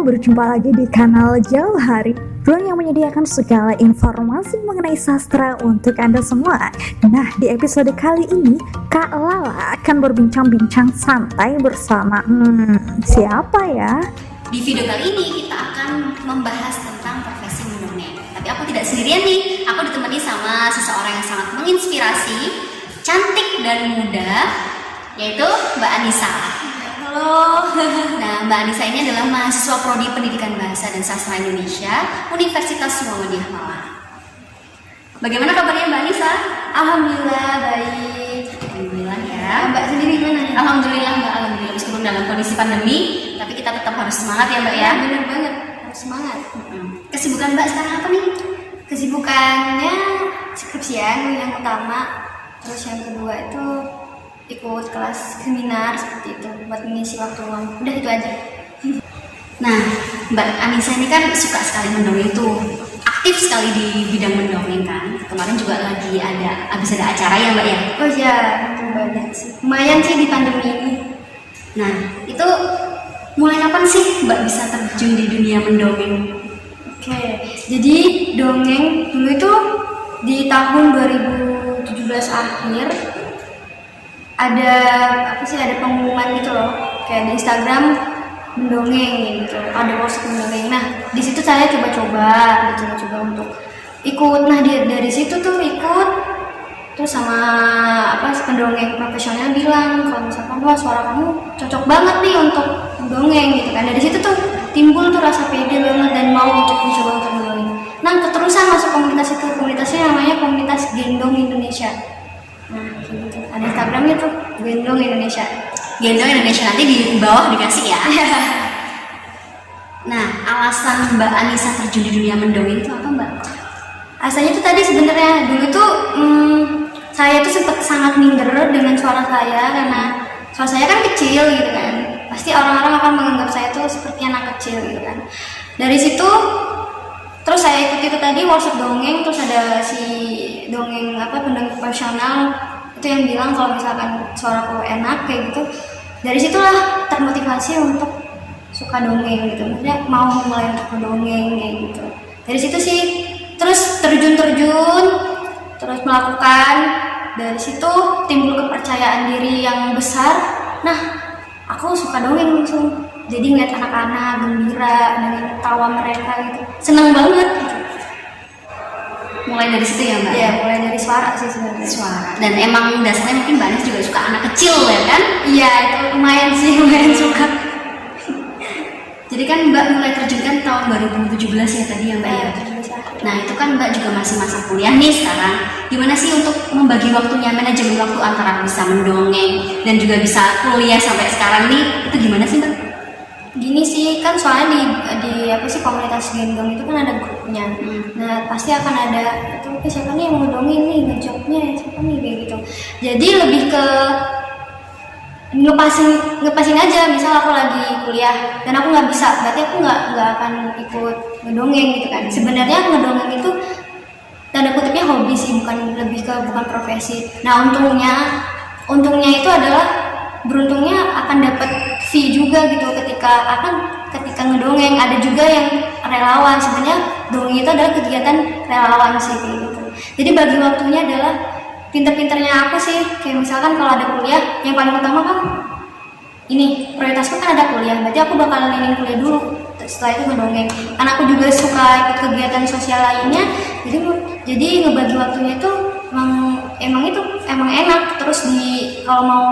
berjumpa lagi di kanal Jauh Hari, ruang yang menyediakan segala informasi mengenai sastra untuk Anda semua. Nah, di episode kali ini, Kak Lala akan berbincang-bincang santai bersama siapa ya? Di video kali ini kita akan membahas tentang profesi mendongeng. Tapi aku tidak sendirian nih, aku ditemani sama seseorang yang sangat menginspirasi, cantik dan muda, yaitu Mbak Anissa. Halo. Nah, Mbak Anissa ini adalah mahasiswa Prodi Pendidikan Bahasa dan Sastra Indonesia, Universitas Muhammadiyah Malang. Bagaimana kabarnya Mbak Anissa? Alhamdulillah baik. Alhamdulillah ya. Mbak sendiri gimana? Alhamdulillah Mbak, alhamdulillah meskipun dalam kondisi pandemi, tapi kita tetap harus semangat ya Mbak ya. Bener banget, harus semangat. Kesibukan Mbak sekarang apa nih? Kesibukannya skripsian yang utama, terus yang kedua itu ikut kelas seminar seperti itu buat mengisi waktu luang. Udah itu aja. Nah, Mbak Anissa ini kan suka sekali mendongeng tuh, aktif sekali di bidang mendongeng kan. Kemarin juga lagi habis ada acara ya Mbak ya. Oh iya, itu banyak sih. Lumayan sih di pandemi ini. Nah, itu mulai kapan sih Mbak bisa terjun di dunia mendongeng? Oke, jadi dongeng dulu itu di tahun 2017 akhir ada pengumuman gitu loh, kayak di Instagram mendongeng gitu, ada workshop mendongeng. Nah, di situ saya coba-coba untuk ikut. Nah, dari situ tuh ikut, terus sama pendongeng profesional bilang kalau misalkan wah suara kamu cocok banget nih untuk mendongeng gitu kan. Dari situ tuh timbul tuh rasa pede banget dan mau untuk mencoba untuk mendongeng. Nah, keterusan masuk komunitas itu, komunitasnya namanya Komunitas Gendong Indonesia. Nah, gitu. Ada Instagramnya tuh, Gendong Indonesia. Gendong Indonesia, nanti di bawah dikasih ya. Nah, alasan Mbak Anissa terjun di dunia mendongeng itu apa Mbak? Asalnya tuh tadi sebenarnya dulu tuh saya tuh sempat sangat minder dengan suara saya karena suara saya kan kecil gitu kan. Pasti orang-orang akan menganggap saya tuh seperti anak kecil gitu kan. Dari situ terus saya ikut tadi workshop dongeng, terus ada si dongeng pendongeng profesional itu yang bilang kalau misalkan suaraku enak kayak gitu. Dari situlah termotivasi untuk suka dongeng gitu, maksudnya mau mulai untuk dongeng kayak gitu. Dari situ sih terus terjun terus melakukan. Dari situ timbul kepercayaan diri yang besar. Nah, aku suka dongeng langsung. Jadi ngeliat anak-anak gembira dengan tawa mereka gitu, seneng banget gitu. Mulai dari situ ya Mbak? Iya, mulai dari suara sih sebenarnya. Suara. Dan emang dasarnya mungkin Mbak Anissa juga suka anak kecil ya kan? Iya, itu lumayan suka. Jadi kan Mbak mulai terjun kan tahun 2017 ya tadi ya Mbak ya? Nah, itu kan Mbak juga masih masa kuliah nih sekarang. Gimana sih untuk membagi waktunya, manajemen waktu antara bisa mendongeng dan juga bisa kuliah sampai sekarang nih? Itu gimana sih Mbak? Gini sih, kan soalnya di komunitas gendong itu kan ada grupnya. Nah, pasti akan ada itu siapa nih yang mau dongeng nih, ngejawabnya siapa nih kayak gitu. Jadi lebih ke ngepasin aja. Misal aku lagi kuliah dan aku nggak bisa, berarti aku nggak akan ikut ngedongeng gitu kan. Sebenarnya ngedongeng itu tanda kutipnya hobi sih, bukan profesi. Nah, untungnya itu adalah beruntungnya akan dapat fee juga gitu ketika ngedongeng. Ada juga yang relawan. Sebenarnya dongeng itu adalah kegiatan relawan sih kayak gitu. Jadi bagi waktunya adalah pinter-pinternya aku sih, kayak misalkan kalau ada kuliah, yang paling utama kan ini prioritasku kan ada kuliah, berarti aku bakal ingin kuliah dulu, setelah itu ngedongeng. Karena aku juga suka ikut kegiatan sosial lainnya, jadi ngebagi waktunya itu emang enak. Terus kalau mau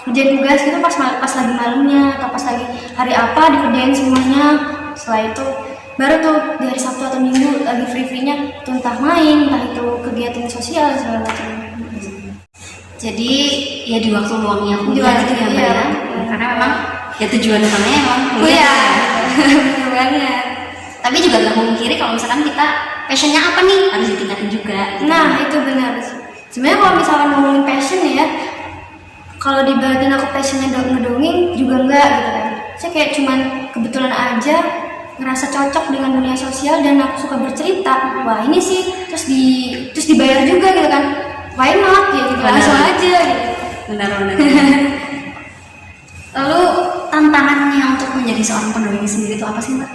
kerjain tugas gitu pas lagi malamnya atau pas lagi hari apa dikerjain semuanya. Setelah itu baru tuh di hari Sabtu atau Minggu lagi free-nya tuh entah main, entah itu kegiatan sosial segala macam. Jadi ya di waktu luangnya kuliah gitu ya Mbak ya? Karena memang ya tujuan utamanya emang kuliah. Bener banget. Tapi juga gak memungkiri kalau misalkan kita passionnya apa nih harus ditingkatin juga gitu. Nah, itu benar. Sebenarnya kalau misalkan ngomongin passion ya, kalau dibanding aku passionnya ngedongeng juga enggak gitu kan. Saya kayak cuman kebetulan aja ngerasa cocok dengan dunia sosial dan aku suka bercerita. Wah, ini sih terus dibayar juga gitu kan. Why not ya gitu, langsung aja gitu. Benar. Lalu tantangannya untuk menjadi seorang pendongeng sendiri itu apa sih Mbak?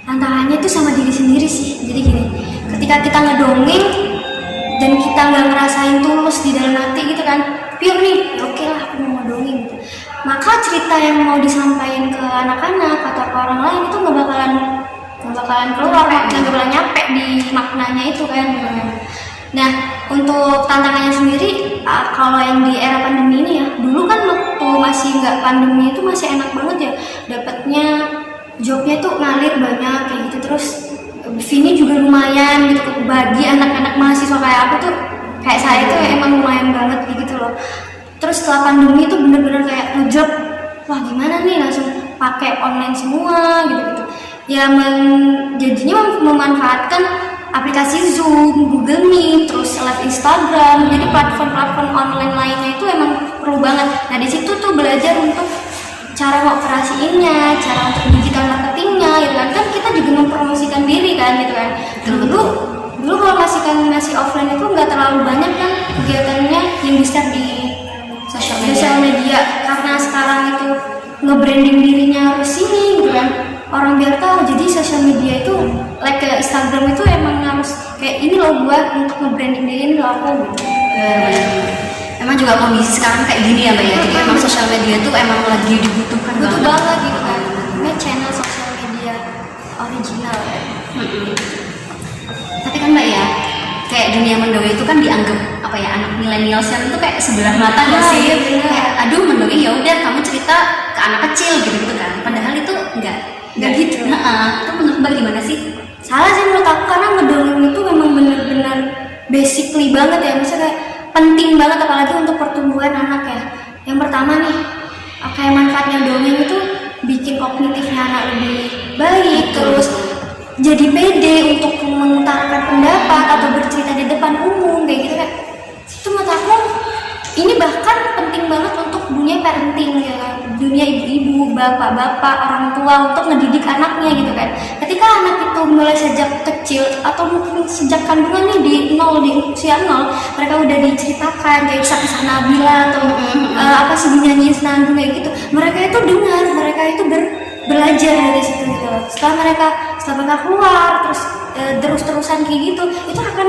Tantangannya itu sama diri sendiri sih. Jadi gini, ketika kita ngedongeng dan kita nggak ngerasain tulus di dalam hati gitu kan, pure nih, ya oke lah aku mau ngedongeng gitu. Maka cerita yang mau disampaikan ke anak-anak atau ke orang lain itu nggak bakalan keluar, nggak bakalan nyampe di maknanya itu kan. Nah, untuk tantangannya sendiri, kalau yang di era pandemi ini ya, dulu kan waktu masih nggak pandemi itu masih enak banget ya, dapatnya jobnya tuh ngalir banyak kayak gitu, terus fee-nya juga lumayan gitu bagi anak-anak mahasiswa kayak aku tuh, kayak saya tuh emang lumayan banget gitu loh. Terus setelah pandemi itu bener-bener kayak ngejob, wah gimana nih, langsung pakai online semua gitu-gitu. Ya jadinya memanfaatkan aplikasi Zoom, Google Meet, terus live Instagram, jadi platform-platform online lainnya itu emang perlu banget. Nah di situ tuh belajar untuk cara mengoperasiinnya, cara untuk digital marketingnya, gitu kan. Kan kita juga mempromosikan diri kan, gitu kan. Dulu kalau masih offline itu nggak terlalu banyak kan kegiatannya yang bisa di sosial media. Karena sekarang itu nge-branding dirinya harus ini, gitu kan. Orang biar tahu, jadi sosial media itu like ke Instagram itu emang harus kayak ini loh buat untuk nge-branding diri loh aku gitu. Emang juga kondisi sekarang kayak gini ya Mbak ya, jadi emang sosial media tuh emang lagi dibutuhkan banget gitu kan. Ini channel sosial media original kan. Tapi kan Mbak ya, kayak dunia mendongeng itu kan dianggap apa ya, anak milenial sekarang itu kayak sebelah mata nggak sih? Iya, Kayak aduh mendongeng ya udah kamu cerita ke anak kecil gitu kan. Padahal itu enggak gitu. Itu menurut Mbak gimana sih? Salah sih menurut aku, karena ngedongeng itu memang benar-benar basically banget ya, misalnya penting banget apalagi untuk pertumbuhan anak ya. Yang pertama nih, kayak manfaatnya dongeng itu bikin kognitifnya anak lebih baik, terus jadi pede untuk mengutarakan pendapat atau bercerita di depan umum kayak gitu kan. Itu menurut aku ini bahkan penting banget untuk dunia parenting ya kan, dunia ibu-ibu, bapak-bapak, orang tua untuk ngedidik anaknya gitu kan. Ketika anak itu mulai sejak kecil atau mungkin sejak kandungan nih di usia 0, mereka udah diceritakan kayak kisah-kisah Nabila atau apa sih nyanyi senandung kayak gitu. Mereka itu dengar, mereka itu belajar dari situ gitu. Setelah mereka keluar terus-terusan kayak gitu, itu akan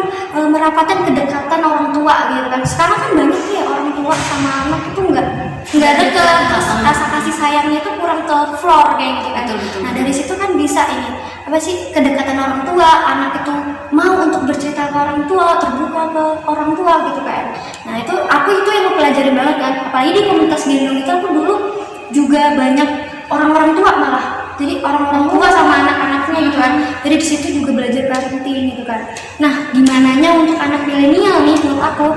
merapatkan kedekatan orang tua gitu kan. Sekarang kan banyak ya orang tua sama anak itu nggak deket, terus rasa kasih sayangnya itu kurang ke floor kayak gitu kan. Nah dari situ kan bisa ini apa sih, kedekatan orang tua, anak itu mau untuk bercerita ke orang tua, terbuka ke orang tua gitu kan. Nah itu yang aku pelajari banget kan, apalagi di komunitas gendong itu aku dulu juga banyak orang-orang tua malah. Jadi orang-orang tua sama anak-anaknya gitu kan. Jadi di situ juga belajar parenting gitu kan. Nah, gimananya untuk anak milenial nih menurut aku,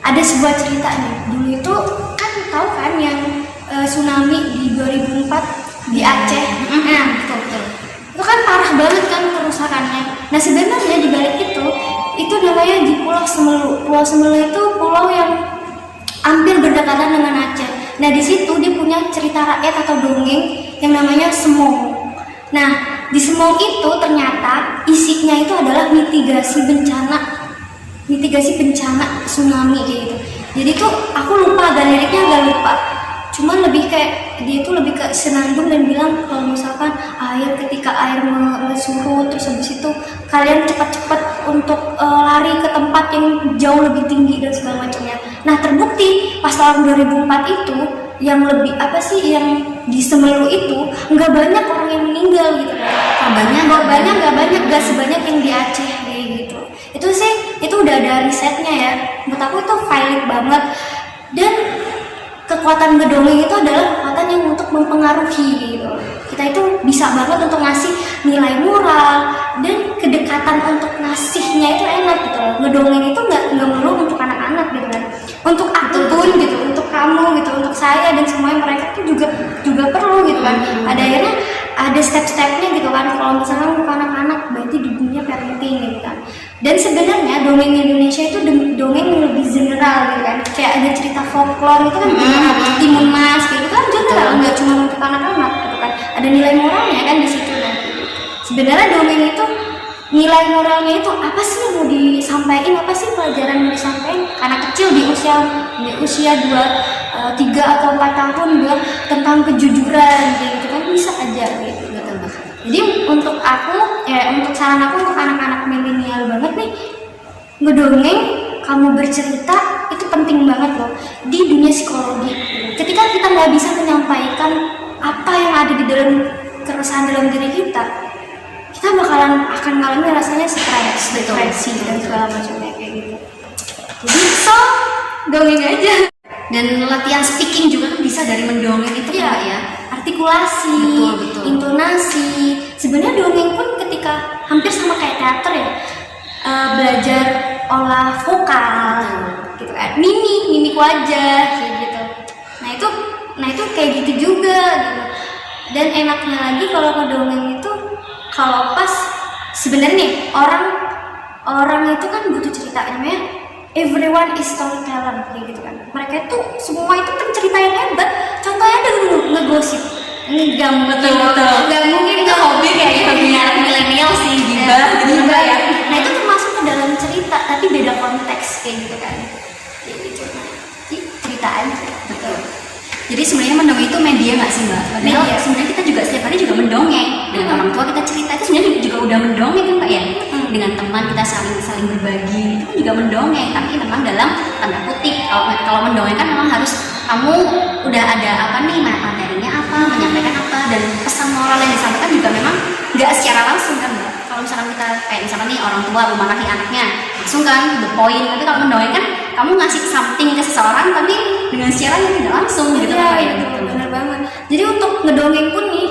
ada sebuah cerita nih. Dulu itu kan tahu kan yang tsunami di 2004 di Aceh. Nah, betul. Itu kan parah banget kan kerusakannya. Nah, sebenarnya di balik itu namanya di Pulau Semelu. Pulau Semelu itu pulau yang hampir berdekatan dengan Aceh. Nah di situ dia punya cerita rakyat atau dongeng yang namanya Semong. Nah di Semong itu ternyata isinya itu adalah mitigasi bencana tsunami kayak gitu. Jadi tuh aku lupa, agak liriknya agak lupa. Cuman lebih kayak dia itu lebih ke senandung dan bilang kalau misalkan ketika air surut terus habis itu kalian cepat-cepat untuk lari ke tempat yang jauh lebih tinggi dan segala macamnya. Nah terbukti pas tahun 2004 itu yang lebih yang di Semelu itu nggak banyak orang yang meninggal gitu kan. Korbannya nggak banyak, nggak sebanyak yang di Aceh kayak gitu. Itu udah ada risetnya ya. Menurut aku itu valid banget. Dan kekuatan ngedongeng itu adalah kekuatan yang untuk mempengaruhi gitu. Kita itu bisa banget untuk ngasih nilai moral dan kedekatan untuk ngasihnya itu enak gitu loh. Ngedongeng itu nggak melulu untuk anak-anak gitu kan. Untuk aku pun gitu, untuk kamu gitu, untuk saya dan semuanya, mereka itu juga perlu gitu kan. Akhirnya ada step-stepnya gitu kan. Kalau misalnya untuk anak-anak berarti di dunia parenting gitu kan. Dan sebenarnya dongeng Indonesia itu dongeng yang lebih general gitu kan. Kayak ada cerita folklore itu kan Timun Mas gitu kan general, nggak cuma untuk anak-anak gitu kan. Ada nilai moralnya kan di situ kan. Sebenarnya dongeng itu nilai moralnya itu apa sih yang mau disampaikan, apa sih pelajaran yang mau disampaikan anak kecil di usia 3 atau 4 tahun bilang tentang tentang kejujuran kayak gitu kan bisa aja gitu. Betul banget. Jadi untuk aku untuk saran aku untuk anak-anak milenial banget nih, ngedongeng, kamu bercerita itu penting banget loh di dunia psikologi. Ketika kita nggak bisa menyampaikan apa yang ada di dalam keresahan dalam diri kita akan mengalami rasanya stres, depresi dan segala macamnya kayak gitu. Jadi dongeng aja. Dan latihan speaking juga kan bisa dari mendongeng itu kan, Mbak, ya. Artikulasi, Betul. intonasi. Sebenarnya dongeng pun ketika hampir sama kayak teater ya, belajar olah vokal, gitu kan, mimik wajah kayak gitu. Nah itu kayak gitu juga. Gitu. Dan enaknya lagi kalau ngedongeng itu kalau pas sebenarnya orang itu kan butuh cerita, namanya everyone is storyteller kayak gitu kan. Mereka itu semua itu pencerita yang hebat. Contohnya ada dulu ngegosip, ngegam Betul. nggak mungkin Itu hobi kayaknya hobinya anak milenial sih, gibah gitu gibah kan, ya. Nah itu termasuk ke dalam cerita tapi beda konteks kayak gitu kan. Kayak gitu. Jadi cerita aja. Betul. Jadi sebenarnya mendongeng itu media nggak sih, Mbak? Padahal Media. sebenarnya kita juga setiap hari juga mendongeng. Dengan orang tua kita cerita itu sebenarnya juga udah mendongeng kan, Mbak, ya. Dengan teman kita saling berbagi itu kan juga mendongeng. Tapi memang dalam tanda kutip. Kalau mendongeng kan memang harus kamu udah ada apa nih materinya apa, menyampaikan apa, dan pesan moral yang disampaikan juga memang nggak secara langsung kan, Mbak. Kalau misalkan kita kayak misalkan nih orang tua memarahi anaknya langsung kan the point. Tapi kalau mendongeng kan kamu ngasih something ke seseorang tapi dengan secara yang tidak langsung gitu kan, Mbak, ya. Iya, benar banget. Jadi untuk ngedongeng pun nih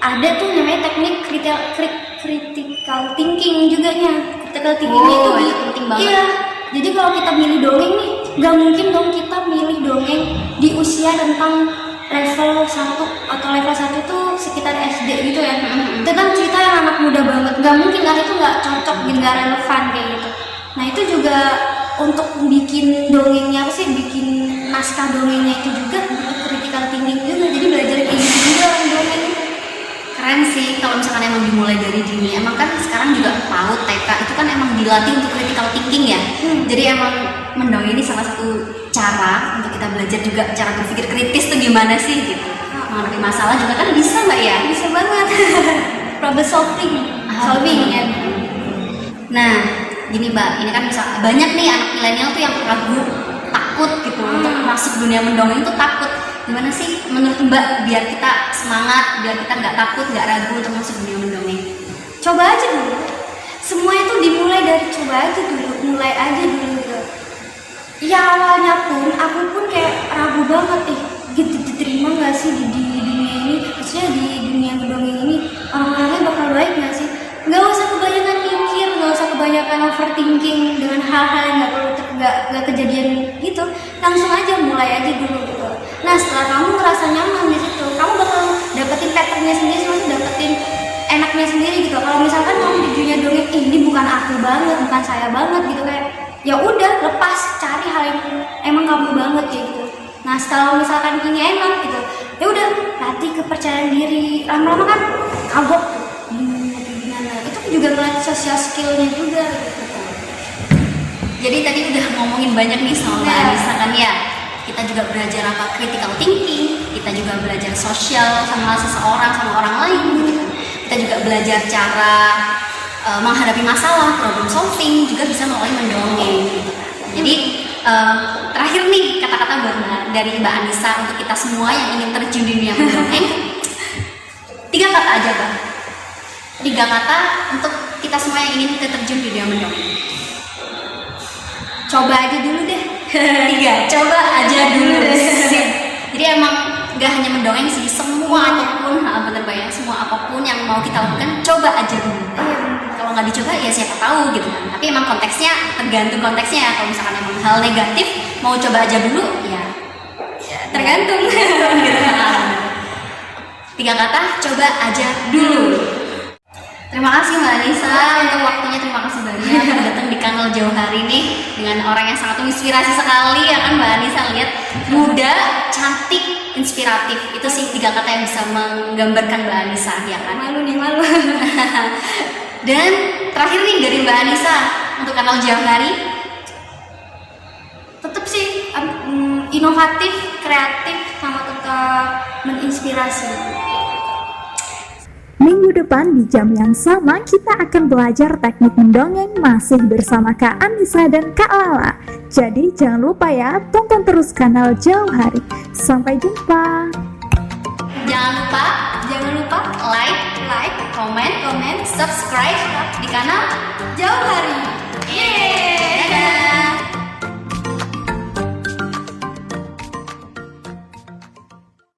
ada tuh namanya teknik critical thinking juga nya. Critical thinking itu penting banget. Iya. Jadi kalau kita milih dongeng nih, nggak mungkin dong kita milih dongeng di usia tentang level 1 atau level 1 itu sekitar SD gitu ya. Tentang cerita yang anak muda banget. Nggak mungkin kan, itu nggak cocok, nggak relevan kayak gitu. Nah itu juga untuk bikin dongengnya bikin naskah dongengnya itu juga butuh critical thinking juga. Jadi belajar kayak gitu juga orang dongeng itu. Keren sih kalau misalkan emang dimulai dari dini. Emang kan sekarang juga PAUD, TK itu kan emang dilatih untuk critical thinking ya. Jadi emang mendongeng ini salah satu cara untuk kita belajar juga cara berpikir kritis tuh gimana sih gitu. Menghadapi masalah juga kan bisa, Mbak, ya. Bisa banget. Problem solving ya. Nah, gini, Mbak, ini kan bisa banyak nih anak milenial tuh yang ragu, takut gitu untuk masuk dunia mendongeng tuh takut. Gimana sih menurut Mbak biar kita semangat, biar kita nggak takut, nggak ragu untuk masuk dunia mendongeng? Coba aja dulu. Semua itu dimulai dari coba aja dulu, mulai aja dulu gitu. Ya awalnya pun aku pun kayak ragu banget gitu, diterima nggak sih di dunia ini, maksudnya di dunia mendongeng ini orang-orangnya bakal baik nggak sih? Nggak usah kebanyakan mikir, nggak usah kebanyakan overthinking dengan hal-hal yang nggak kejadian gitu. Langsung aja mulai aja dulu gitu. Nah setelah kamu ngerasa nyaman di situ, kamu bakal dapetin patternnya sendiri, langsung dapetin enaknya sendiri gitu. Kalau misalkan kamu di dunia dongeng, ini bukan aku banget, bukan saya banget gitu, kayak ya udah lepas, cari hal yang emang kamu banget kayak gitu. Nah setelah misalkan ini enak gitu, ya udah latih kepercayaan diri, lama-lama kan kagok gimana. Itu juga ngelatih social skillnya juga gitu. Jadi tadi udah ngomongin banyak nih sama Mbak Anissa kan ya. Kita juga belajar apa critical thinking, kita juga belajar sosial sama seseorang, sama orang lain gitu kan. Kita juga belajar cara menghadapi masalah, problem solving juga bisa melalui mendongeng gitu kan. Jadi terakhir nih kata-kata dari Mbak Anissa untuk kita semua yang ingin terjun di dunia mendongeng. 3 kata aja, Bang. 3 kata untuk kita semua yang ingin terjun di dunia mendongeng. Coba aja dulu deh. 3, coba aja dulu. Sip. Jadi emang gak hanya mendongeng sih, semua apapun, bener Mbak ya, semua apapun yang mau kita lakukan, coba aja dulu. Kalau nggak dicoba ya siapa tahu gitu kan. Tapi emang konteksnya tergantung konteksnya ya. Kalau misalkan emang hal negatif mau coba aja dulu ya tergantung. Gitu kan. 3 kata, coba aja dulu. Terima kasih Mbak Anissa untuk waktunya, terima kasih banyak udah datang di kanal Jauh Hari nih dengan orang yang sangat menginspirasi sekali ya kan Mbak Anissa, lihat muda, cantik, inspiratif. Itu sih 3 kata yang bisa menggambarkan Mbak Anissa ya kan. Malu nih, malu. Dan terakhir nih dari Mbak Anissa untuk kanal Jauh Hari, Tetap sih inovatif, kreatif, sama tetap menginspirasi. Minggu depan di jam yang sama kita akan belajar teknik mendongeng masih bersama Kak Anissa dan Kak Lala. Jadi jangan lupa ya, tonton terus kanal Jauh Hari. Sampai jumpa. Jangan lupa like, comment, subscribe di kanal Jauh Hari.